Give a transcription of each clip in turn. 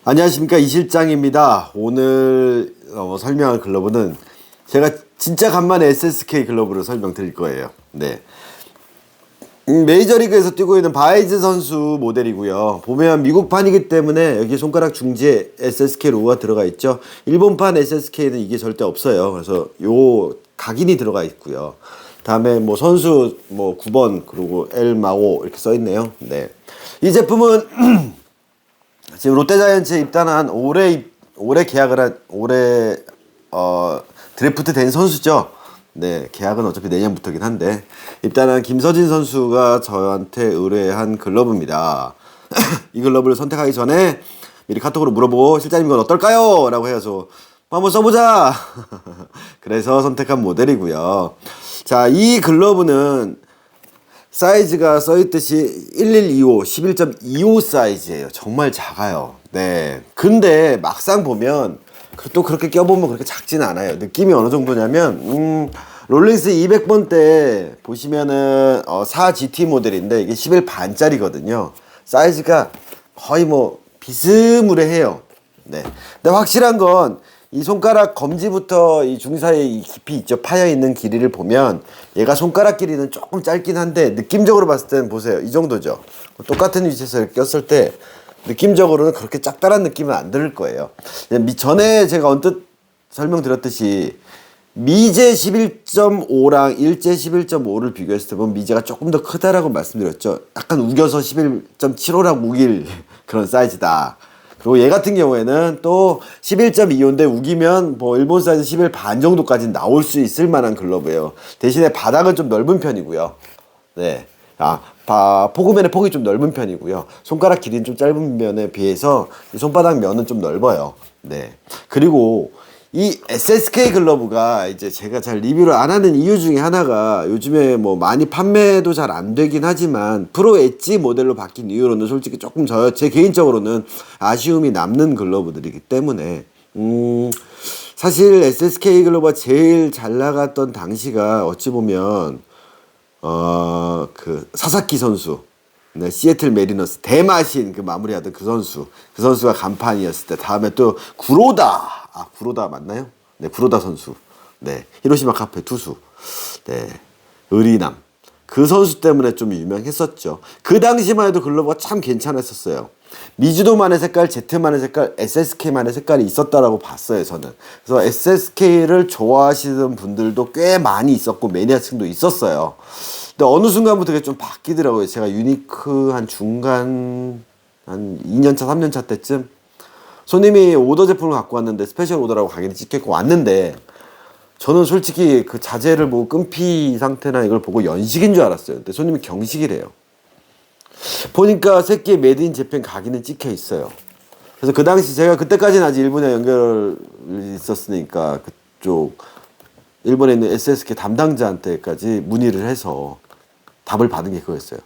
안녕하십니까, 이 실장입니다. 오늘 설명할 글러브는 제가 진짜 간만에 SSK 글러브를 설명드릴 거예요. 네, 메이저리그에서 뛰고 있는 바이즈 선수 모델이고요. 보면 미국판이기 때문에 여기 손가락 중지에 SSK 로고가 들어가 있죠. 일본판 SSK는 이게 절대 없어요. 그래서 요 각인이 들어가 있고요. 다음에 뭐 선수 뭐 9번 그리고 L 마오 이렇게 써 있네요. 네, 이 제품은 지금 롯데자이언츠에 입단한 올해 계약을 한 올해 드래프트 된 선수죠. 네, 계약은 어차피 내년부터긴 한데 입단한 김서진 선수가 저한테 의뢰한 글러브입니다. 이 글러브를 선택하기 전에 미리 카톡으로 물어보고 실장님 이건 어떨까요? 라고 해서 한번 써보자. 그래서 선택한 모델이고요. 자, 이 글러브는 사이즈가 써있듯이 1125, 11.25 사이즈예요. 정말 작아요. 네. 근데 막상 보면 또 그렇게 껴보면 그렇게 작지는 않아요. 느낌이 어느 정도냐면 롤링스 200번 때 보시면은 4GT 모델인데 이게 11 반짜리거든요. 사이즈가 거의 뭐 비스무리해요. 네. 근데 확실한 건 이 손가락 검지부터 이 중사의 이 깊이 있죠. 파여 있는 길이를 보면 얘가 손가락 길이는 조금 짧긴 한데 느낌적으로 봤을 때는 보세요. 이 정도죠. 똑같은 위치에서 이렇게 꼈을 때 느낌적으로는 그렇게 짭짤한 느낌은 안 들 거예요. 전에 제가 언뜻 설명드렸듯이 미제 11.5랑 일제 11.5를 비교했을 때 보면 미제가 조금 더 크다라고 말씀드렸죠. 약간 우겨서 11.75라고 우길 그런 사이즈다. 그리고 얘 같은 경우에는 또 11.25인데 우기면 뭐 일본 사이즈 11 반 정도까지 나올 수 있을 만한 글러브예요. 대신에 바닥은 좀 넓은 편이고요. 네. 포그면의 폭이 좀 넓은 편이고요. 손가락 길이는 좀 짧은 면에 비해서 손바닥 면은 좀 넓어요. 네. 그리고 이 SSK 글러브가 이제 제가 잘 리뷰를 안 하는 이유 중에 하나가 요즘에 뭐 많이 판매도 잘 안 되긴 하지만 프로 엣지 모델로 바뀐 이후로는 솔직히 조금 제 개인적으로는 아쉬움이 남는 글러브들이기 때문에 사실 SSK 글러브가 제일 잘 나갔던 당시가 어찌 보면 그 사사키 선수, 네, 시애틀 메리너스 대마신 그 마무리하던 그 선수가 간판이었을 때 다음에 또 구로다 맞나요? 네, 구로다 선수, 네, 히로시마 카페 투수, 네, 의리남 그 선수 때문에 좀 유명했었죠. 그 당시만 해도 글러브가 참 괜찮았었어요. 미즈노만의 색깔, 제트만의 색깔, SSK만의 색깔이 있었다라고 봤어요, 저는. 그래서 SSK를 좋아하시는 분들도 꽤 많이 있었고 매니아층도 있었어요. 근데 어느 순간부터 그게 좀 바뀌더라고요. 제가 유니크 한 중간 한 2년차, 3년차 때쯤 손님이 오더 제품을 갖고 왔는데 스페셜 오더라고 가게에 찍혀있고 왔는데 저는 솔직히 그 자재를 보고 끈피 상태나 이걸 보고 연식인 줄 알았어요. 근데 손님이 경식이래요. 보니까 새끼의 메드 인 재팬 각인은 찍혀 있어요. 그래서 그 당시 제가 그때까지는 아직 일본에 연결이 있었으니까 그쪽 일본에 있는 SSK 담당자한테까지 문의를 해서 답을 받은 게 그거였어요.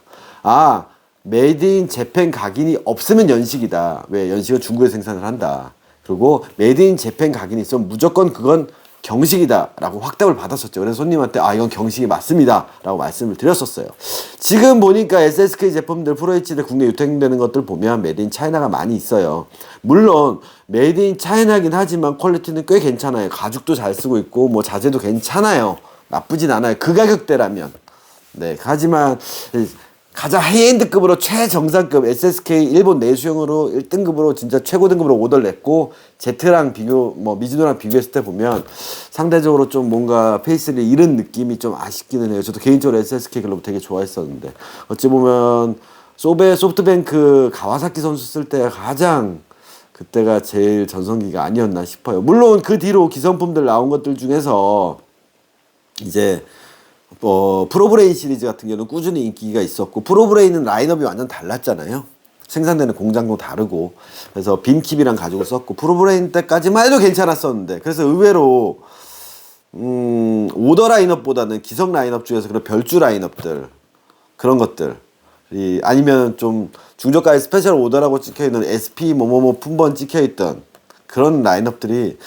메이드 인 재팬 각인이 없으면 연식이다. 왜? 연식은 중국에서 생산을 한다. 그리고 메이드 인 재팬 각인이 있으면 무조건 그건 경식이다 라고 확답을 받았었죠. 그래서 손님한테 이건 경식이 맞습니다 라고 말씀을 드렸었어요. 지금 보니까 SSK 제품들 프로HD 국내 유통되는 것들 보면 메이드 인 차이나가 많이 있어요. 물론 메이드 인 차이나긴 하지만 퀄리티는 꽤 괜찮아요. 가죽도 잘 쓰고 있고 뭐 자재도 괜찮아요. 나쁘진 않아요. 그 가격대라면. 네, 하지만 가장 하이엔드급으로 최정상급 SSK 일본 내수형으로 1등급으로 진짜 최고 등급으로 오더를 냈고 제트랑 미즈노랑 비교했을 때 보면 상대적으로 좀 뭔가 페이스를 잃은 느낌이 좀 아쉽기는 해요. 저도 개인적으로 SSK 글러브 되게 좋아했었는데 어찌 보면 소프트뱅크 가와사키 선수 쓸 때 가장 그때가 제일 전성기가 아니었나 싶어요. 물론 그 뒤로 기성품들 나온 것들 중에서 이제 프로브레인 시리즈 같은 경우는 꾸준히 인기가 있었고 프로브레인은 라인업이 완전 달랐잖아요. 생산되는 공장도 다르고 그래서 빈킵이랑 가죽을 썼고 프로브레인 때까지만 해도 괜찮았었는데 그래서 의외로 오더 라인업보다는 기성 라인업 중에서 그런 별주 라인업들 그런 것들이 아니면 좀 중저가의 스페셜 오더라고 찍혀있는 SP 품번 찍혀있던 그런 라인업들이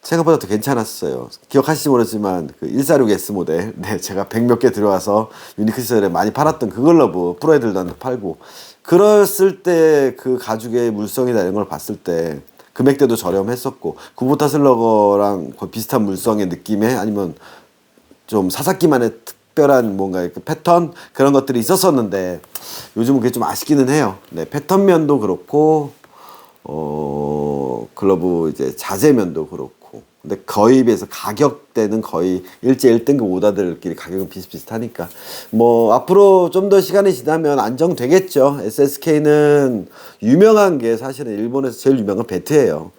생각보다 더 괜찮았어요. 기억하실지 모르지만 그 146S 모델, 네, 제가 100 몇 개 들어와서 유니크 시절에 많이 팔았던 그 글러브 프로 애들도 팔고 그랬을 때 그 가죽의 물성이나 이런 걸 봤을 때 금액대도 저렴했었고 구보타 슬러거랑 거의 비슷한 물성의 느낌의 아니면 좀 사사키만의 특별한 뭔가 그 패턴 그런 것들이 있었었는데 요즘은 그게 좀 아쉽기는 해요. 네, 패턴 면도 그렇고 글러브 이제 자재 면도 그렇고 근데 거의 비해서 가격대는 거의 일제 1등급 오다들끼리 가격은 비슷비슷하니까 뭐 앞으로 좀 더 시간이 지나면 안정되겠죠. SSK는 유명한 게 사실은 일본에서 제일 유명한 건 배트예요.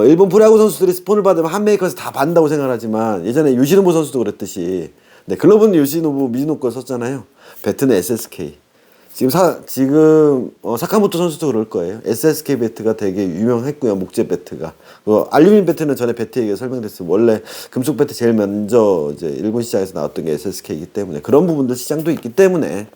일본 프로야구 선수들이 스폰을 받으면 한 메이커에서 다 받는다고 생각하지만 예전에 요시노부 선수도 그랬듯이 네, 글러브는 요시노부 미즈노 거 썼잖아요. 배트는 SSK. 지금 사카모토 선수도 그럴 거예요. SSK 배트가 되게 유명했고요. 목재 배트가. 알루미늄 배트는 전에 배트 얘기가 설명됐어요. 원래 금속 배트 제일 먼저 이제 일본 시장에서 나왔던 게 SSK이기 때문에 그런 부분들 시장도 있기 때문에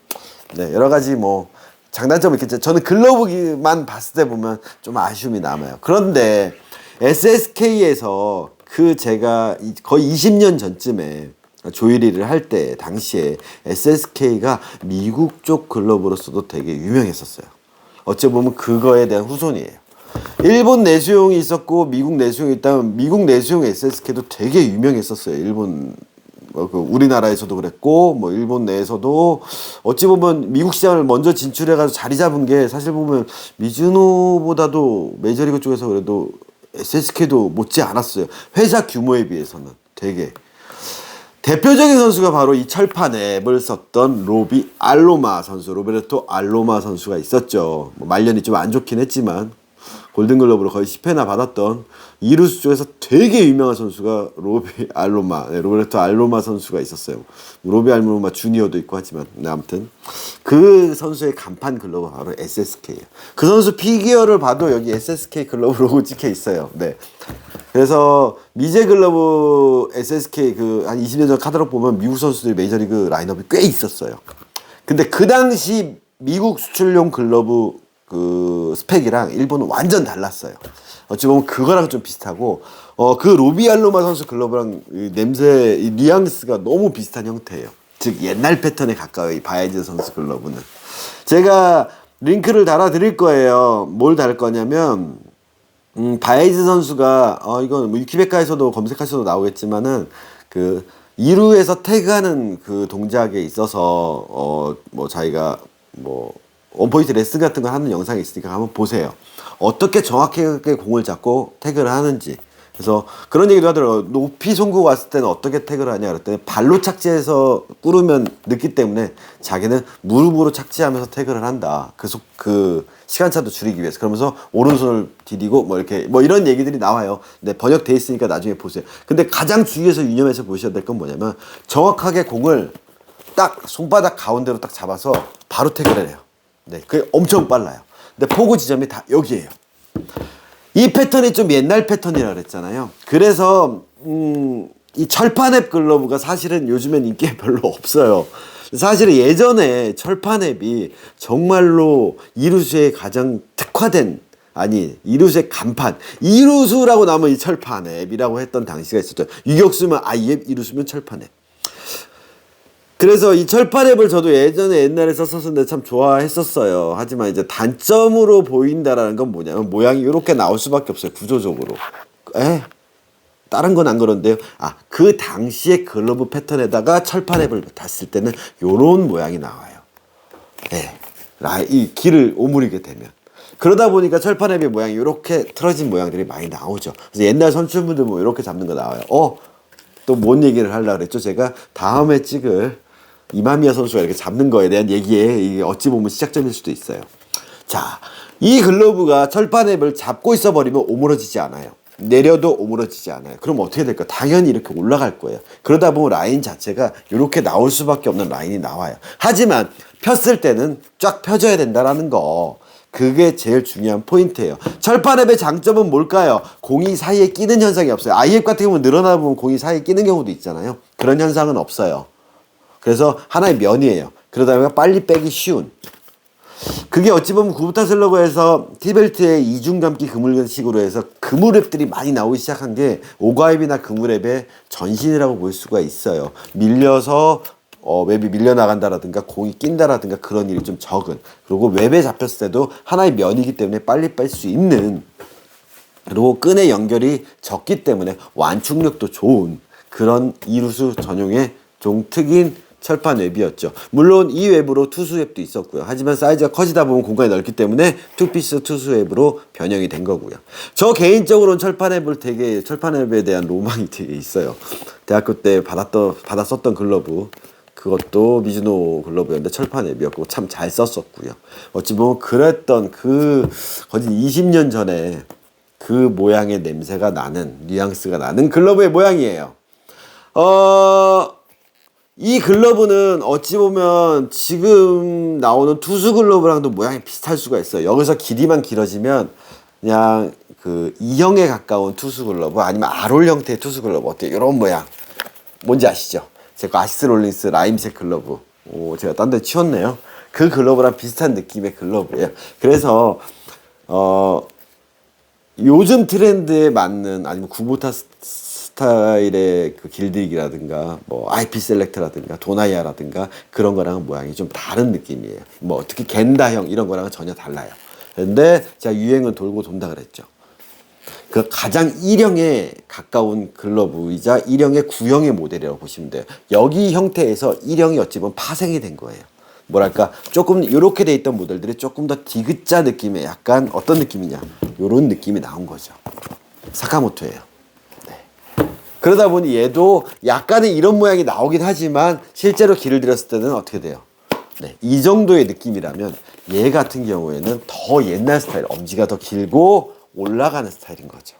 네, 여러 가지 뭐 장단점이 있겠죠. 저는 글러브만 봤을 때 보면 좀 아쉬움이 남아요. 그런데 SSK에서 제가 거의 20년 전쯤에 조이리를 할 때 당시에 SSK가 미국 쪽 글러브로서도 되게 유명했었어요. 어찌 보면 그거에 대한 후손이에요. 일본 내수용이 있었고 미국 내수용이 있다면 미국 내수용 SSK도 되게 유명했었어요. 일본 우리나라에서도 그랬고 뭐 일본 내에서도 어찌 보면 미국 시장을 먼저 진출해가지고 자리 잡은 게 사실 보면 미즈노보다도 메이저리그 쪽에서 그래도 SSK도 못지 않았어요. 회사 규모에 비해서는 되게. 대표적인 선수가 바로 이 철판 앱을 썼던 로베르토 알로마 선수가 있었죠. 뭐 말년이 좀 안 좋긴 했지만 골든글러브로 거의 10회나 받았던 이루수 쪽에서 되게 유명한 선수가 로베르토 알로마 선수가 있었어요. 로비 알로마 주니어도 있고 하지만 아무튼 그 선수의 간판 글러브 바로 SSK예요. 그 선수 피규어를 봐도 여기 SSK 글러브 로고 찍혀 있어요. 네. 그래서 미제 글러브 SSK 한 20년 전 카탈로그 보면 미국 선수들이 메이저리그 라인업이 꽤 있었어요. 근데 그 당시 미국 수출용 글러브 스펙이랑 일본은 완전 달랐어요. 어찌 보면 그거랑 좀 비슷하고 그 로비알로마 선수 글러브랑 냄새 뉘앙스가 너무 비슷한 형태예요. 즉 옛날 패턴에 가까워요. 이 바이즈 선수 글러브는. 제가 링크를 달아 드릴 거예요. 뭘 달 거냐면 바이즈 선수가 이건 뭐 위키백과에서도 검색하셔도 나오겠지만은 2루에서 태그하는 그 동작에 있어서 뭐 자기가 뭐 원포인트 레슨 같은 거 하는 영상이 있으니까 한번 보세요. 어떻게 정확하게 공을 잡고 태그를 하는지. 그래서 그런 얘기도 하더라고요. 높이 송구 왔을 때는 어떻게 태그를 하냐 그랬더니 발로 착지해서 꾸르면 늦기 때문에 자기는 무릎으로 착지하면서 태그를 한다. 그 시간차도 줄이기 위해서. 그러면서 오른손을 디디고 뭐 이렇게 뭐 이런 얘기들이 나와요. 네, 번역돼 있으니까 나중에 보세요. 근데 가장 주의해서 유념해서 보셔야 될 건 뭐냐면 정확하게 공을 딱 손바닥 가운데로 딱 잡아서 바로 태그를 해요. 네, 그게 엄청 빨라요. 근데 포구 지점이 다 여기에요. 이 패턴이 좀 옛날 패턴이라 그랬잖아요. 그래서 이 철판앱 글러브가 사실은 요즘엔 인기가 별로 없어요. 사실은 예전에 철판앱이 정말로 이루수에 가장 특화된 이루수의 간판 이루수라고 나오면 이 철판앱이라고 했던 당시가 있었죠. 유격수면 아이앱, 이루수면 철판앱. 그래서 이 철판앱을 저도 예전에 옛날에 썼었는데 참 좋아했었어요. 하지만 이제 단점으로 보인다라는 건 뭐냐면 모양이 이렇게 나올 수밖에 없어요. 구조적으로. 다른 건 안 그런데요. 그 당시에 글러브 패턴에다가 철판앱을 das을 때는 요런 모양이 나와요. 이 길을 오므리게 되면. 그러다 보니까 철판앱의 모양이 이렇게 틀어진 모양들이 많이 나오죠. 그래서 옛날 선수분들 뭐 이렇게 잡는 거 나와요. 또 뭔 얘기를 하려고 그랬죠? 제가 다음에 찍을 이마미야 선수가 이렇게 잡는 거에 대한 얘기에 이게 어찌 보면 시작점일 수도 있어요. 자, 이 글러브가 철판앱을 잡고 있어 버리면 오므러지지 않아요. 내려도 오므러지지 않아요. 그럼 어떻게 될까? 당연히 이렇게 올라갈 거예요. 그러다 보면 라인 자체가 이렇게 나올 수밖에 없는 라인이 나와요. 하지만 폈을 때는 쫙 펴져야 된다라는 거. 그게 제일 중요한 포인트예요. 철판앱의 장점은 뭘까요? 공이 사이에 끼는 현상이 없어요. 아이앱 같은 경우는 늘어나다 보면 공이 사이에 끼는 경우도 있잖아요. 그런 현상은 없어요. 그래서 하나의 면이에요. 그러다 보니까 빨리 빼기 쉬운. 그게 어찌 보면 구부타 슬러거에서 티벨트의 이중 감기 그물식으로 해서 그물앱들이 많이 나오기 시작한 게 오가앱이나 그물앱의 전신이라고 볼 수가 있어요. 밀려서 웹이 밀려나간다라든가 공이 낀다라든가 그런 일이 좀 적은, 그리고 웹에 잡혔을 때도 하나의 면이기 때문에 빨리 뺄 수 있는, 그리고 끈의 연결이 적기 때문에 완충력도 좋은 그런 이루수 전용의 종특인 철판 웹이었죠. 물론 이 웹으로 투수 웹도 있었고요. 하지만 사이즈가 커지다 보면 공간이 넓기 때문에 투피스 투수 웹으로 변형이 된 거고요. 저 개인적으로는 철판 웹에 대한 로망이 되게 있어요. 대학교 때 받았었던 글러브, 그것도 미즈노 글러브였는데 철판 웹이었고 참 잘 썼었고요. 어찌 보면 그랬던 거의 20년 전에 그 모양의 냄새가 나는, 뉘앙스가 나는 글러브의 모양이에요. 이 글러브는 어찌 보면 지금 나오는 투수 글러브랑도 모양이 비슷할 수가 있어요. 여기서 길이만 길어지면 그냥 그 E형에 가까운 투수 글러브, 아니면 R홀 형태의 투수 글러브, 어때요? 이런 모양. 뭔지 아시죠? 제가 아시스 롤린스 라임색 글러브. 제가 딴 데 치웠네요. 그 글러브랑 비슷한 느낌의 글러브예요. 그래서 요즘 트렌드에 맞는, 아니면 구보타 스타일의 그 길들이기라든가 뭐 IP 셀렉트라든가 도나이아라든가 그런 거랑은 모양이 좀 다른 느낌이에요. 뭐 특히 겐다형 이런 거랑은 전혀 달라요. 근데 제가 유행은 돌고 돈다 그랬죠. 그 가장 일형에 가까운 글러브이자 일형의 구형의 모델이라고 보시면 돼요. 여기 형태에서 일형이 어찌 보면 파생이 된 거예요. 뭐랄까 조금 이렇게 돼 있던 모델들이 조금 더 디귿자 느낌의, 약간 어떤 느낌이냐, 요런 느낌이 나온 거죠. 사카모토예요. 그러다 보니 얘도 약간의 이런 모양이 나오긴 하지만 실제로 길을 들였을 때는 어떻게 돼요? 네, 이 정도의 느낌이라면 얘 같은 경우에는 더 옛날 스타일, 엄지가 더 길고 올라가는 스타일인 거죠.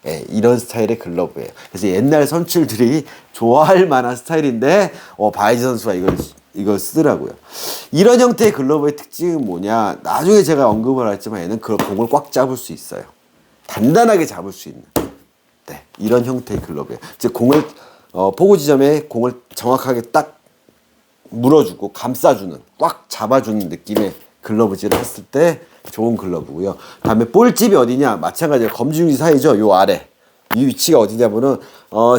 네, 이런 스타일의 글러브예요. 그래서 옛날 선출들이 좋아할 만한 스타일인데 바이지 선수가 이걸 쓰더라고요. 이런 형태의 글러브의 특징은 뭐냐? 나중에 제가 언급을 했지만 얘는 그 공을 꽉 잡을 수 있어요. 단단하게 잡을 수 있는. 네, 이런 형태의 글러브예요. 즉 공을 포구 지점에 공을 정확하게 딱 물어주고 감싸주는, 꽉 잡아주는 느낌의 글러브질을 했을 때 좋은 글러브고요. 다음에 볼집이 어디냐? 마찬가지로 검지중지 사이죠. 요 아래 이 위치가 어디냐면은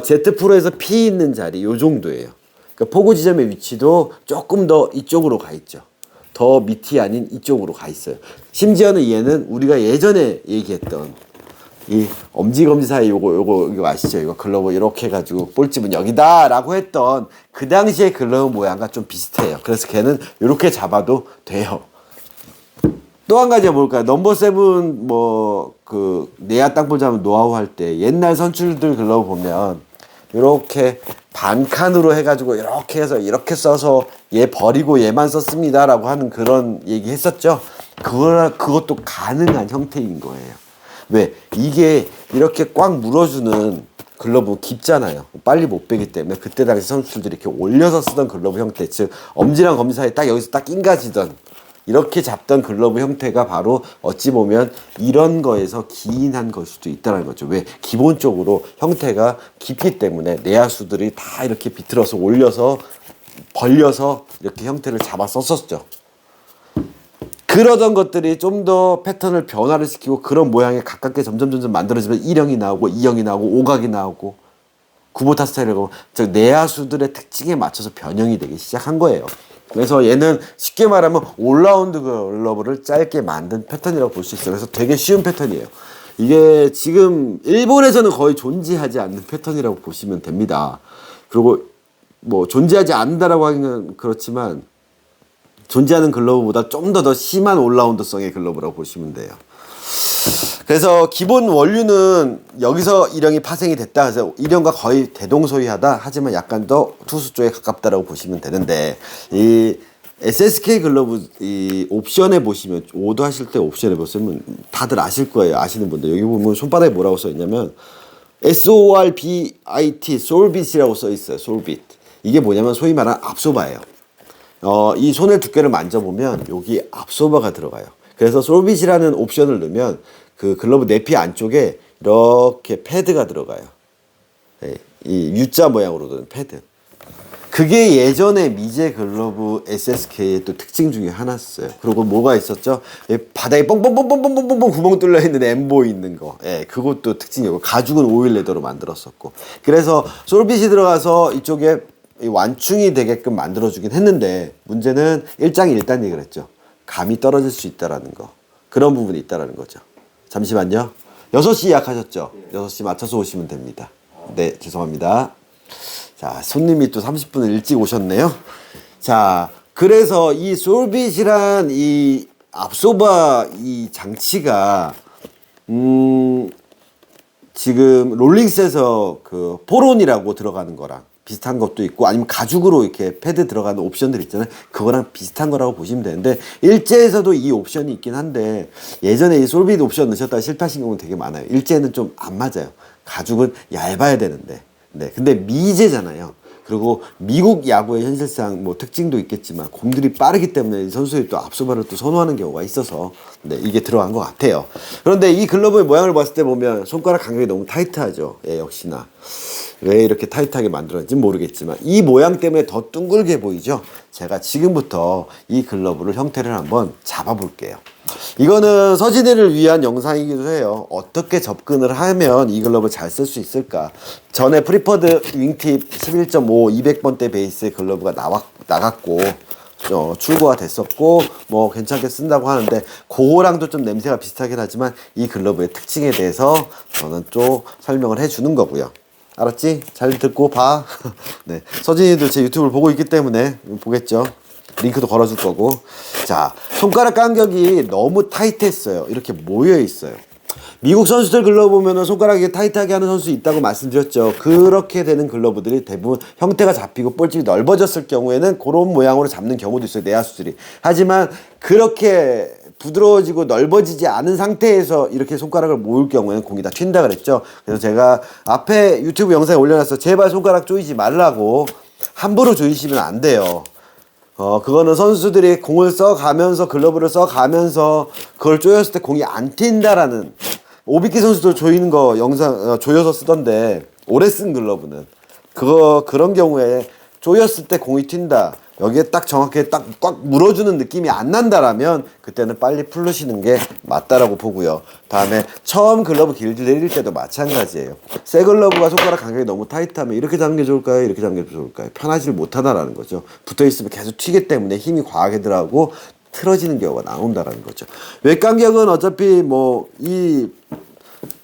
Z 프로에서 P 있는 자리 요 정도예요. 그러니까 포구 지점의 위치도 조금 더 이쪽으로 가 있죠. 더 밑이 아닌 이쪽으로 가 있어요. 심지어는 얘는 우리가 예전에 얘기했던 이 엄지검지 사이 요거 아시죠? 이거 글러브 이렇게 해가지고 볼집은 여기다라고 했던 그 당시의 글러브 모양과 좀 비슷해요. 그래서 걔는 이렇게 잡아도 돼요. 또 한 가지가 뭘까요? 넘버 세븐 그 내야 땅볼 잡는 노하우 할 때 옛날 선출들 글러브 보면 이렇게 반칸으로 해가지고 이렇게 해서 이렇게 써서 얘 버리고 얘만 썼습니다라고 하는 그런 얘기 했었죠. 그것도 가능한 형태인 거예요. 왜? 이게 이렇게 꽉 물어주는 글러브 깊잖아요. 빨리 못 빼기 때문에 그때 당시 선수들이 이렇게 올려서 쓰던 글러브 형태, 즉 엄지랑 검지 사이에 딱 여기서 딱 낑가지던 이렇게 잡던 글러브 형태가 바로 어찌 보면 이런 거에서 기인한 걸 수도 있다는 거죠. 왜? 기본적으로 형태가 깊기 때문에 내야수들이 다 이렇게 비틀어서 올려서 벌려서 이렇게 형태를 잡아 썼었죠. 그러던 것들이 좀 더 패턴을 변화를 시키고 그런 모양에 가깝게 점점 만들어지면 1형이 나오고 2형이 나오고 오각이 나오고 구보타 스타일이고, 즉 내야수들의 특징에 맞춰서 변형이 되기 시작한 거예요. 그래서 얘는 쉽게 말하면 올라운드 글러브를 짧게 만든 패턴이라고 볼 수 있어요. 그래서 되게 쉬운 패턴이에요. 이게 지금 일본에서는 거의 존재하지 않는 패턴이라고 보시면 됩니다. 그리고 뭐 존재하지 않는다라고 하기는 그렇지만 존재하는 글러브보다 좀 더 심한 올라운드성의 글러브라고 보시면 돼요. 그래서 기본 원류는 여기서 일형이 파생이 됐다. 그래서 일형과 거의 대동소이하다. 하지만 약간 더 투수 쪽에 가깝다라고 보시면 되는데, 이 SSK 글러브 이 옵션에 보시면, 오더 하실 때 옵션에 보시면 다들 아실 거예요. 아시는 분들. 여기 보면 손바닥에 뭐라고 써 있냐면 SORBIT, 솔빗이라고 써 있어요. 솔빗. 이게 뭐냐면 소위 말하는 압소바예요. 이 손의 두께를 만져보면 여기 압소바가 들어가요. 그래서 솔빗이라는 옵션을 넣으면 그 글러브 내피 안쪽에 이렇게 패드가 들어가요. 네, 이 U자 모양으로 된 패드. 그게 예전에 미제 글러브 SSK의 또 특징 중에 하나였어요. 그리고 뭐가 있었죠? 바닥에 뻥뻥뻥뻥뻥뻥뻥 구멍 뚫려 있는 엠보 있는 거. 예, 그것도 특징이고, 가죽은 오일 레더로 만들었었고. 그래서 솔빗이 들어가서 이쪽에 이 완충이 되게끔 만들어주긴 했는데 문제는 일장일단이 그랬죠. 감이 떨어질 수 있다라는 거. 그런 부분이 있다라는 거죠. 잠시만요. 6시 예약하셨죠? 6시 맞춰서 오시면 됩니다. 네, 죄송합니다. 자, 손님이 또 30분을 일찍 오셨네요. 자, 그래서 이 솔빗이란 이 압소바 이 장치가 지금 롤링셋에서 그 포론이라고 들어가는 거랑 비슷한 것도 있고 아니면 가죽으로 이렇게 패드 들어가는 옵션들 있잖아요. 그거랑 비슷한 거라고 보시면 되는데 일제에서도 이 옵션이 있긴 한데 예전에 이 솔빗 옵션 넣으셨다가 실패하신 경우는 되게 많아요. 일제는 좀 안 맞아요. 가죽은 얇아야 되는데. 네. 근데 미제잖아요. 그리고 미국 야구의 현실상 뭐 특징도 있겠지만 공들이 빠르기 때문에 선수들이 또 앞서발을 또 선호하는 경우가 있어서 네, 이게 들어간 것 같아요. 그런데 이 글러브의 모양을 봤을 때 보면 손가락 간격이 너무 타이트하죠. 예, 역시나. 왜 이렇게 타이트하게 만들었는지 모르겠지만 이 모양 때문에 더 둥글게 보이죠. 제가 지금부터 이 글러브를 형태를 한번 잡아볼게요. 이거는 서진이를 위한 영상이기도 해요. 어떻게 접근을 하면 이 글러브 잘 쓸 수 있을까. 전에 프리퍼드 윙팁 11.5 200번대 베이스의 글러브가 나갔고 출고가 됐었고 뭐 괜찮게 쓴다고 하는데 그거랑도 좀 냄새가 비슷하긴 하지만 이 글러브의 특징에 대해서 저는 좀 설명을 해주는 거고요. 알았지? 잘 듣고 봐. 네, 서진이도 제 유튜브를 보고 있기 때문에 보겠죠. 링크도 걸어줄 거고. 자, 손가락 간격이 너무 타이트했어요. 이렇게 모여 있어요. 미국 선수들 글러브 보면은 손가락이 타이트하게 하는 선수 있다고 말씀드렸죠. 그렇게 되는 글러브들이 대부분 형태가 잡히고 볼집이 넓어졌을 경우에는 그런 모양으로 잡는 경우도 있어요. 내야수들이. 하지만 그렇게 부드러워지고 넓어지지 않은 상태에서 이렇게 손가락을 모을 경우에는 공이 다 튄다 그랬죠. 그래서 제가 앞에 유튜브 영상에 올려놨어. 제발 손가락 조이지 말라고. 함부로 조이시면 안 돼요. 그거는 선수들이 공을 써가면서 글러브를 써가면서 그걸 조였을 때 공이 안 튄다라는 오비키 선수도 조이는 거 영상 조여서 쓰던데 오래 쓴 글러브는 그런 경우에 조였을 때 공이 튄다. 여기에 딱 정확하게 딱 꽉 물어주는 느낌이 안 난다라면 그때는 빨리 풀르시는 게 맞다라고 보고요. 다음에 처음 글러브 길들 내릴 때도 마찬가지예요. 새 글러브가 손가락 간격이 너무 타이트하면 이렇게 잡는 게 좋을까요? 이렇게 잡는 게 좋을까요? 편하지를 못하다라는 거죠. 붙어있으면 계속 튀기 때문에 힘이 과하게 들어가고 틀어지는 경우가 나온다라는 거죠. 외 간격은 어차피 뭐 이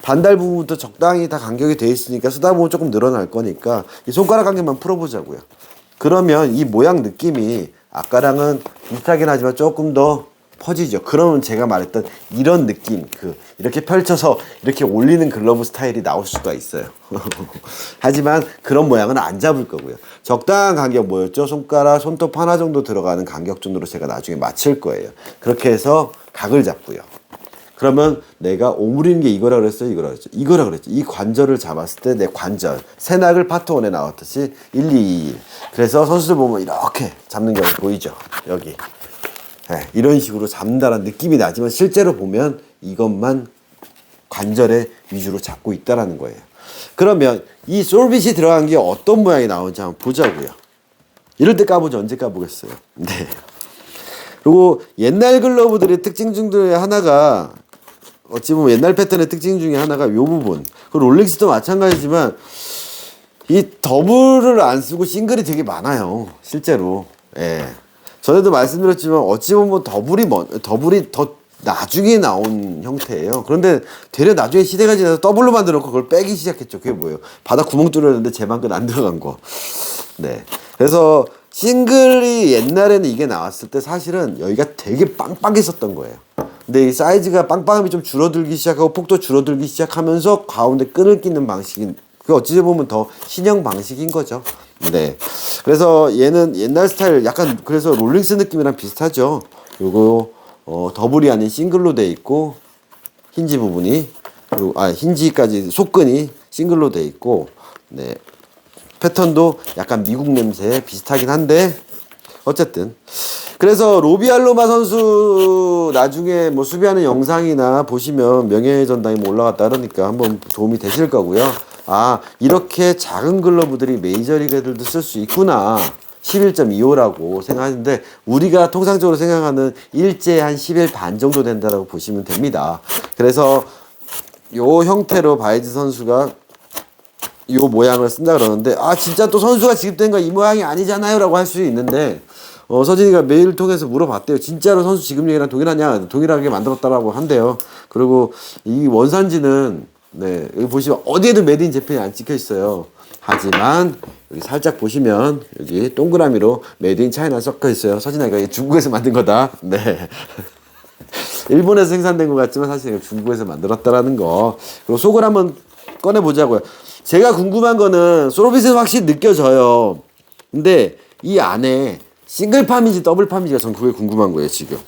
반달 부분부터 적당히 다 간격이 돼 있으니까 쓰다 보면 조금 늘어날 거니까 이 손가락 간격만 풀어보자고요. 그러면 이 모양 느낌이 아까랑은 비슷하긴 하지만 조금 더 퍼지죠. 그러면 제가 말했던 이런 느낌, 이렇게 펼쳐서 이렇게 올리는 글러브 스타일이 나올 수가 있어요. 하지만 그런 모양은 안 잡을 거고요. 적당한 간격 뭐였죠? 손가락, 손톱 하나 정도 들어가는 간격 정도로 제가 나중에 맞출 거예요. 그렇게 해서 각을 잡고요. 그러면 내가 오므리는 게 이거라 그랬어요? 이거라 그랬죠? 이거라 그랬죠. 이 관절을 잡았을 때 내 관절, 새낙을 파트 1에 나왔듯이 1, 2, 1. 그래서 선수들 보면 이렇게 잡는 경우 보이죠? 여기. 네, 이런 식으로 잡는다는 느낌이 나지만 실제로 보면 이것만 관절에 위주로 잡고 있다라는 거예요. 그러면 이 솔빗이 들어간 게 어떤 모양이 나오는지 한번 보자고요. 이럴 때 까보죠. 언제 까보겠어요? 네. 그리고 옛날 글러브들의 특징 중에 하나가 어찌 보면 옛날 패턴의 특징 중에 하나가 이 부분. 그 롤렉스도 마찬가지지만 이 더블을 안 쓰고 싱글이 되게 많아요. 실제로. 예. 전에도 말씀드렸지만 어찌 보면 더블이 더 나중에 나온 형태예요. 그런데 되려 나중에 시대가 지나서 더블로 만들어놓고 그걸 빼기 시작했죠. 그게 뭐예요? 바닥 구멍 뚫렸는데 제만큼 안 들어간 거. 네. 그래서 싱글이 옛날에는 이게 나왔을 때 사실은 여기가 되게 빵빵했었던 거예요. 근데 이 사이즈가 빵빵함이 좀 줄어들기 시작하고 폭도 줄어들기 시작하면서 가운데 끈을 끼는 방식인, 그 어찌 보면 더 신형 방식인 거죠. 네. 그래서 얘는 옛날 스타일 약간 그래서 롤링스 느낌이랑 비슷하죠. 요거 더블이 아닌 싱글로 돼 있고 힌지 부분이 그리고 힌지까지 속끈이 싱글로 돼 있고 네. 패턴도 약간 미국 냄새 비슷하긴 한데 어쨌든 그래서 로비알로마 선수 나중에 뭐 수비하는 영상이나 보시면 명예의 전당에 뭐 올라갔다 그러니까 한번 도움이 되실 거고요. 아, 이렇게 작은 글러브들이 메이저리그 애들도 쓸 수 있구나. 11.25라고 생각하는데 우리가 통상적으로 생각하는 일제 한 11 반 정도 된다라고 보시면 됩니다. 그래서 요 형태로 바이즈 선수가 요 모양을 쓴다 그러는데 아 진짜 또 선수가 지급된 거 이 모양이 아니잖아요 라고 할 수 있는데 서진이가 메일을 통해서 물어봤대요. 진짜로 선수 지급량이랑 동일하냐? 동일하게 만들었다라고 한대요. 그리고 이 원산지는 네 여기 보시면 어디에도 메드 인 재팬이 안 찍혀 있어요. 하지만 여기 살짝 보시면 여기 동그라미로 메드 인 차이나 섞여 있어요. 서진아 이거 중국에서 만든 거다. 네. 일본에서 생산된 것 같지만 사실 중국에서 만들었다라는 거. 그리고 속을 한번 꺼내 보자고요. 제가 궁금한 거는 솔빗에서 확실히 느껴져요. 근데 이 안에 싱글팜인지 더블팜인지가 전 그게 궁금한 거예요 지금.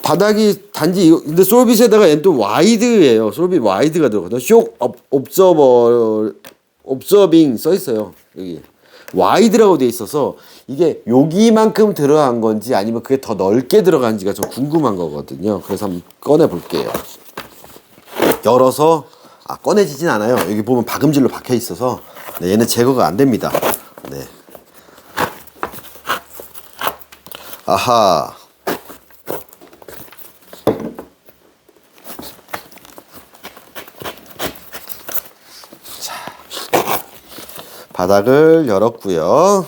바닥이 단지 이거 근데 솔빗에다가 얘는 또 와이드예요. 솔빗 와이드가 들어가거든요. 쇼 옵서빙 써 있어요. 여기 와이드라고 돼 있어서 이게 여기만큼 들어간 건지 아니면 그게 더 넓게 들어간지가 좀 궁금한 거거든요. 그래서 한번 꺼내 볼게요. 열어서 꺼내지진 않아요. 여기 보면 박음질로 박혀 있어서 네, 얘는 제거가 안 됩니다. 네. 아하. 자, 바닥을 열었고요.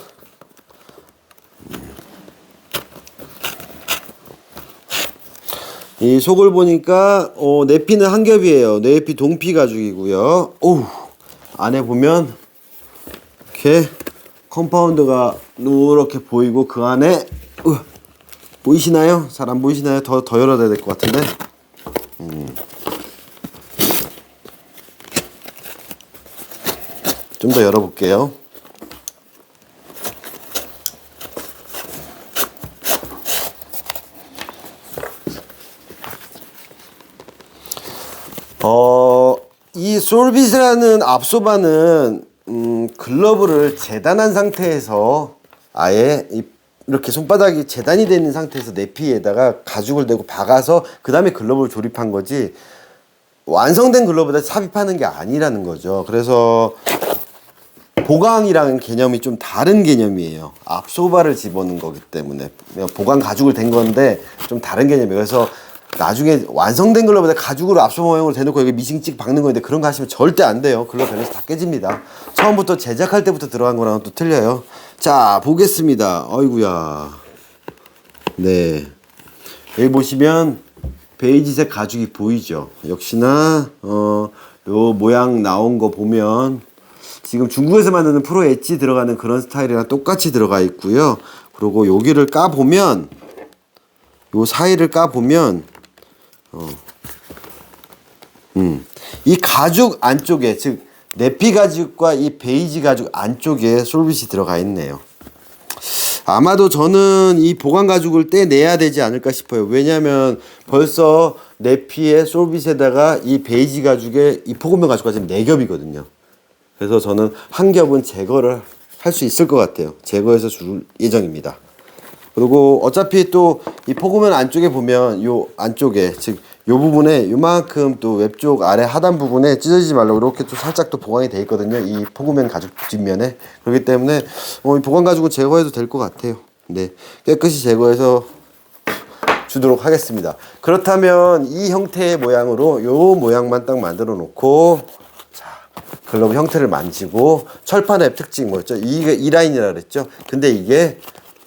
이 속을 보니까 내피는 한 겹이에요. 내피 동피 가죽이고요. 오, 안에 보면 이렇게 컴파운드가 이렇게 보이고 그 안에 보이시나요? 잘 안 보이시나요? 더 열어야 될 것 같은데. 좀 더 열어볼게요. 이 솔빗이라는 압소바는 글러브를 재단한 상태에서 아예 이렇게 손바닥이 재단이 되어 있는 상태에서 내피에다가 가죽을 대고 박아서 그 다음에 글러브를 조립한 거지 완성된 글러브에다 삽입하는 게 아니라는 거죠. 그래서 보강이라는 개념이 좀 다른 개념이에요. 압소바를 집어넣은 거기 때문에 보강 가죽을 댄 건데 좀 다른 개념이에요. 그래서 나중에 완성된 글러브에다 가죽으로 압소 모형을 대놓고 여기 미싱 찍 박는 건데 그런 거 하시면 절대 안 돼요. 글러브 밸런스 다 깨집니다. 처음부터 제작할 때부터 들어간 거랑은 또 틀려요. 자 보겠습니다. 어이구야. 네 여기 보시면 베이지색 가죽이 보이죠. 역시나 요 모양 나온 거 보면 지금 중국에서 만드는 프로 엣지 들어가는 그런 스타일이랑 똑같이 들어가 있고요. 그리고 여기를 까보면 요 사이를 까보면 이 가죽 안쪽에 즉 내피 가죽과 이 베이지 가죽 안쪽에 솔빗이 들어가 있네요. 아마도 저는 이 보강 가죽을 떼내야 되지 않을까 싶어요. 왜냐면 벌써 내피에 솔빗에다가 이 베이지 가죽에 이 포근면 가죽과 지금 4겹이거든요. 그래서 저는 한 겹은 제거를 할 수 있을 것 같아요. 제거해서 줄 예정입니다. 그리고 어차피 또 이 포구면 안쪽에 보면 요 안쪽에 즉 요 부분에 요만큼 또 웹쪽 아래 하단 부분에 찢어지지 말라고 이렇게 또 살짝 또 보강이 돼 있거든요. 이 포구면 가죽 뒷면에. 그렇기 때문에 이 보강 가죽은 제거해도 될 것 같아요. 네, 깨끗이 제거해서 주도록 하겠습니다. 그렇다면 이 형태의 모양으로 요 모양만 딱 만들어 놓고 자 글러브 형태를 만지고 철판의 특징 뭐였죠? 이게 이 라인이라 그랬죠? 근데 이게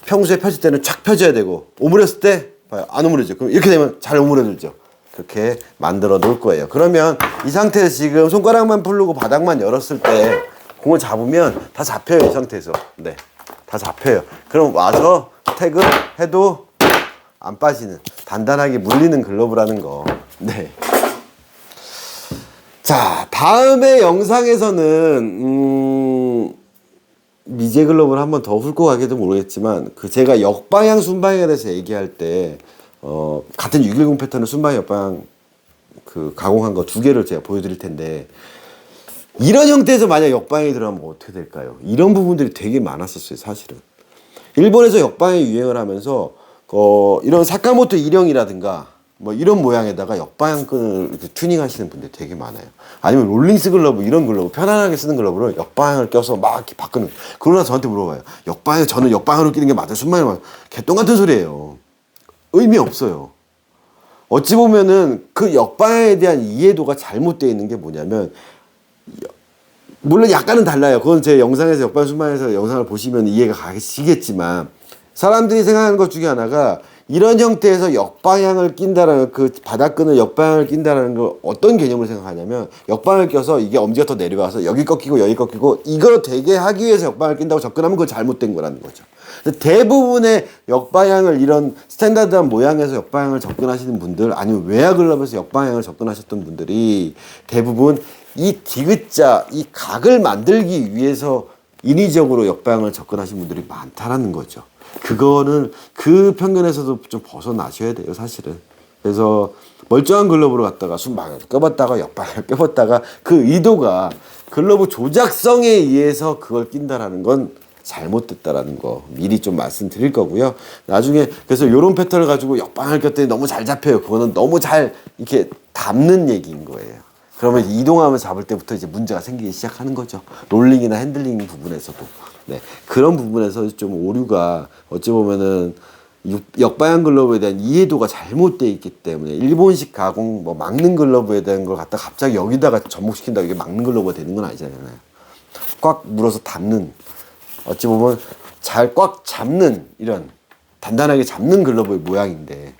평소에 펴질 때는 쫙 펴져야 되고 오므렸을 때 봐요 안 오므려져. 그럼 이렇게 되면 잘 오므려들죠. 그렇게 만들어 놓을 거예요. 그러면 이 상태에서 지금 손가락만 풀르고 바닥만 열었을 때 공을 잡으면 다 잡혀요. 이 상태에서. 네, 다 잡혀요. 그럼 와서 태그 해도 안 빠지는 단단하게 물리는 글러브라는 거. 네. 자 다음의 영상에서는 미제 글러브를 한번 더 훑고 가기도 모르겠지만 그 제가 역방향 순방향에 대해서 얘기할 때 같은 610 패턴을 순방향 역방향 그 가공한 거 2개를 제가 보여드릴 텐데 이런 형태에서 만약 역방향이 들어가면 어떻게 될까요? 이런 부분들이 되게 많았었어요. 사실은 일본에서 역방향이 유행을 하면서 이런 사카모토 일형이라든가 뭐 이런 모양에다가 역방향 끈을 이렇게 튜닝 하시는 분들 되게 많아요. 아니면 롤링스 글러브 이런 글러브 편안하게 쓰는 글러브를 역방향을 껴서 막 이렇게 바꾸는. 그러나 저한테 물어봐요. 저는 역방향으로 끼는 게 맞아요? 순방향으로 맞아요? 개똥 같은 소리예요. 의미 없어요. 어찌 보면은 그 역방향에 대한 이해도가 잘못되어 있는 게 뭐냐면 물론 약간은 달라요. 그건 제 영상에서 역방 순방에서 영상을 보시면 이해가 가시겠지만 사람들이 생각하는 것 중에 하나가 이런 형태에서 역방향을 낀다라는 그 바닥끈을 역방향을 낀다라는 걸 어떤 개념으로 생각하냐면 역방을 껴서 이게 엄지가 더 내려와서 여기 꺾이고 여기 꺾이고 이거 되게 하기 위해서 역방을 낀다고 접근하면 그건 잘못된 거라는 거죠. 대부분의 역방향을 이런 스탠다드한 모양에서 역방향을 접근하시는 분들 아니면 외야글럽에서 역방향을 접근하셨던 분들이 대부분 이 디귿자 이 각을 만들기 위해서 인위적으로 역방향을 접근하신 분들이 많다라는 거죠. 그거는 그 편견에서도 좀 벗어나셔야 돼요, 사실은. 그래서 멀쩡한 글러브로 갖다가 순방향을 껴봤다가 역방향을 껴봤다가 그 의도가 글러브 조작성에 의해서 그걸 낀다라는 건 잘못됐다라는 거 미리 좀 말씀드릴 거고요. 나중에 그래서 이런 패턴을 가지고 역방향을 꼈더니 너무 잘 잡혀요. 그거는 너무 잘 이렇게 담는 얘기인 거예요. 그러면 이동함을 잡을 때부터 이제 문제가 생기기 시작하는 거죠. 롤링이나 핸들링 부분에서도. 네. 그런 부분에서 좀 오류가 어찌 보면은 역방향 글러브에 대한 이해도가 잘못되어 있기 때문에 일본식 가공 뭐 막는 글러브에 대한 걸 갖다 갑자기 여기다가 접목시킨다고 이게 막는 글러브가 되는 건 아니잖아요. 꽉 물어서 담는 어찌 보면 잘 꽉 잡는 이런 단단하게 잡는 글러브의 모양인데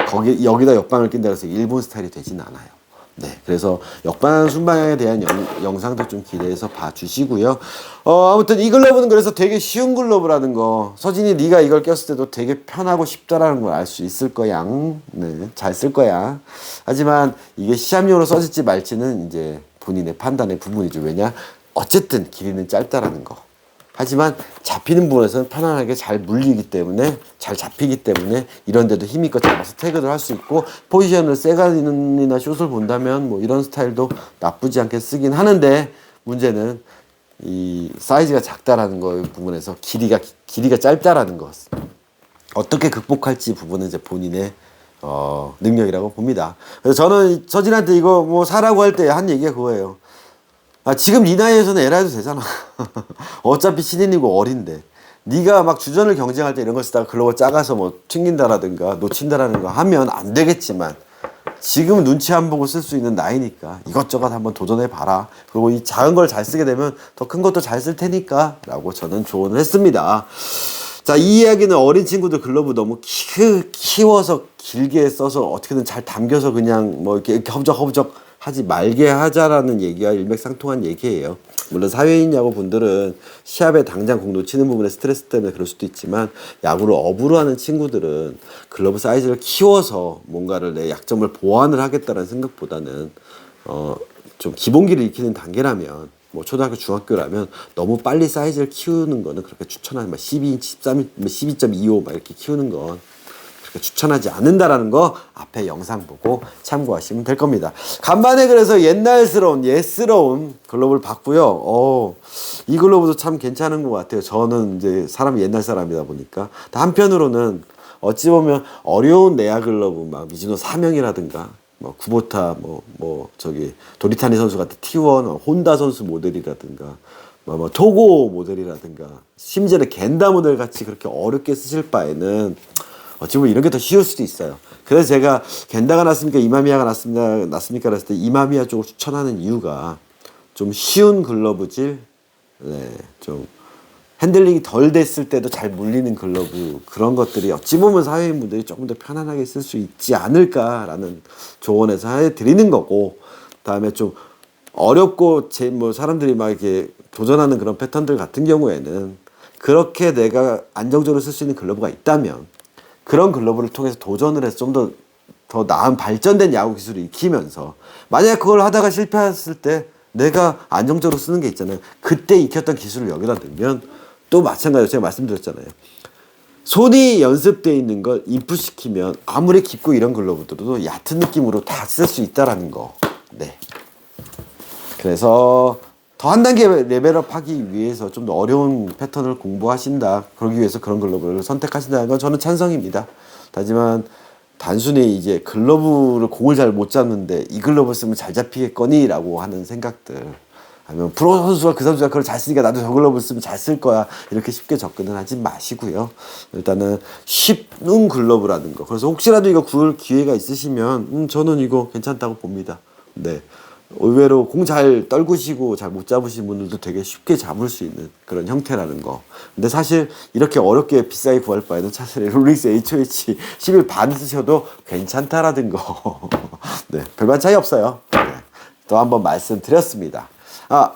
거기 여기다 역방을 낀다 해서 일본 스타일이 되진 않아요. 네, 그래서 역방향 순방향에 대한 영상도 좀 기대해서 봐주시고요. 아무튼 이 글러브는 그래서 되게 쉬운 글러브라는 거. 서진이 네가 이걸 꼈을 때도 되게 편하고 쉽다라는 걸 알 수 있을 거야. 네, 잘 쓸 거야. 하지만 이게 시합용으로 써질지 말지는 이제 본인의 판단의 부분이죠. 왜냐? 어쨌든 길이는 짧다라는 거. 하지만 잡히는 부분에서는 편안하게 잘 물리기 때문에 잘 잡히기 때문에 이런 데도 힘있게 잡아서 태그를 할 수 있고 포지션을 세간이나 숏을 본다면 뭐 이런 스타일도 나쁘지 않게 쓰긴 하는데 문제는 이 사이즈가 작다라는 거 부분에서 길이가 짧다라는 것 어떻게 극복할지 부분은 이제 본인의 능력이라고 봅니다. 그래서 저는 서진한테 이거 뭐 사라고 할 때 한 얘기가 그거예요. 지금 네 나이에서는 에라 해도 되잖아. 어차피 신인이고 어린데. 네가 막 주전을 경쟁할 때 이런 걸 쓰다가 글러브 작아서 뭐 튕긴다라든가 놓친다라는 거 하면 안 되겠지만 지금 눈치 안 보고 쓸 수 있는 나이니까 이것저것 한번 도전해 봐라. 그리고 이 작은 걸 잘 쓰게 되면 더 큰 것도 잘 쓸 테니까 라고 저는 조언을 했습니다. 자, 이 이야기는 어린 친구들 글러브 너무 키워서 길게 써서 어떻게든 잘 담겨서 그냥 뭐 이렇게 허브적 하지 말게 하자라는 얘기와 일맥상통한 얘기예요. 물론 사회인 야구 분들은 시합에 당장 공 놓치는 부분에 스트레스 때문에 그럴 수도 있지만 야구를 업으로 하는 친구들은 글러브 사이즈를 키워서 뭔가를 내 약점을 보완을 하겠다는 생각보다는 좀 기본기를 익히는 단계라면 뭐 초등학교 중학교라면 너무 빨리 사이즈를 키우는 거는 그렇게 추천하는 12인치 13 12.25 막 이렇게 키우는 건 그렇게 추천하지 않는다라는 거 앞에 영상 보고 참고하시면 될 겁니다. 간만에 그래서 옛스러운 글러브를 봤고요. 이 글러브도 참 괜찮은 것 같아요. 저는 이제 사람이 옛날 사람이다 보니까 한편으로는 어찌 보면 어려운 내야 글러브 막 미즈노 사명이라든가 뭐 쿠보타 저기 도리타니 선수 같은 T1 혼다 선수 모델이라든가 뭐 토고 모델이라든가 심지어는 겐다 모델 같이 그렇게 어렵게 쓰실 바에는 어찌 보면 이런 게 더 쉬울 수도 있어요. 그래서 제가 겐다가 났습니까? 이마미야가 났습니까? 그랬을 때 이마미야 쪽을 추천하는 이유가 좀 쉬운 글러브질, 네, 좀 핸들링이 덜 됐을 때도 잘 물리는 글러브 그런 것들이 어찌 보면 사회인분들이 조금 더 편안하게 쓸 수 있지 않을까라는 조언에서 해드리는 거고 그다음에 좀 어렵고 뭐 사람들이 막 이렇게 도전하는 그런 패턴들 같은 경우에는 그렇게 내가 안정적으로 쓸 수 있는 글러브가 있다면 그런 글러브를 통해서 도전을 해서 좀 더 나은 발전된 야구 기술을 익히면서 만약에 그걸 하다가 실패했을 때 내가 안정적으로 쓰는 게 있잖아요. 그때 익혔던 기술을 여기다 넣으면 또 마찬가지로 제가 말씀드렸잖아요. 손이 연습되어 있는 걸 인풋시키면 아무리 깊고 이런 글러브들도 얕은 느낌으로 다 쓸 수 있다라는 거. 네. 그래서 더 한 단계 레벨업 하기 위해서 좀 더 어려운 패턴을 공부하신다. 그러기 위해서 그런 글러브를 선택하신다는 건 저는 찬성입니다. 하지만 단순히 이제 글러브를 공을 잘 못 잡는데 이 글러브 쓰면 잘 잡히겠거니 라고 하는 생각들 아니면 프로 선수가 그 선수가 그걸 잘 쓰니까 나도 저 글러브 쓰면 잘 쓸 거야 이렇게 쉽게 접근은 하지 마시고요. 일단은 쉽은 글러브라는 거 그래서 혹시라도 이거 구할 기회가 있으시면 저는 이거 괜찮다고 봅니다. 네. 의외로 공 잘 떨구시고 잘 못 잡으신 분들도 되게 쉽게 잡을 수 있는 그런 형태라는 거. 근데 사실 이렇게 어렵게 비싸게 구할 바에는 차라리 롤렉스 HOH 11 반 쓰셔도 괜찮다라는 거. 네, 별반 차이 없어요. 네, 또 한번 말씀드렸습니다.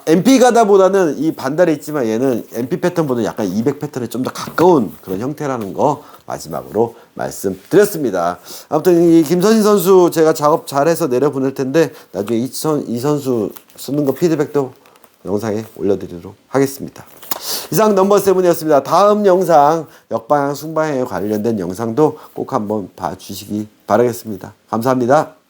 MP 가다보다는 이 반달에 있지만 얘는 MP 패턴보다 약간 200 패턴에 좀 더 가까운 그런 형태라는 거 마지막으로 말씀드렸습니다. 아무튼 이 김선희 선수 제가 작업 잘해서 내려보낼 텐데 나중에 이 선수 쓰는 거 피드백도 영상에 올려드리도록 하겠습니다. 이상 넘버7이었습니다. 다음 영상 역방향, 순방향에 관련된 영상도 꼭 한번 봐주시기 바라겠습니다. 감사합니다.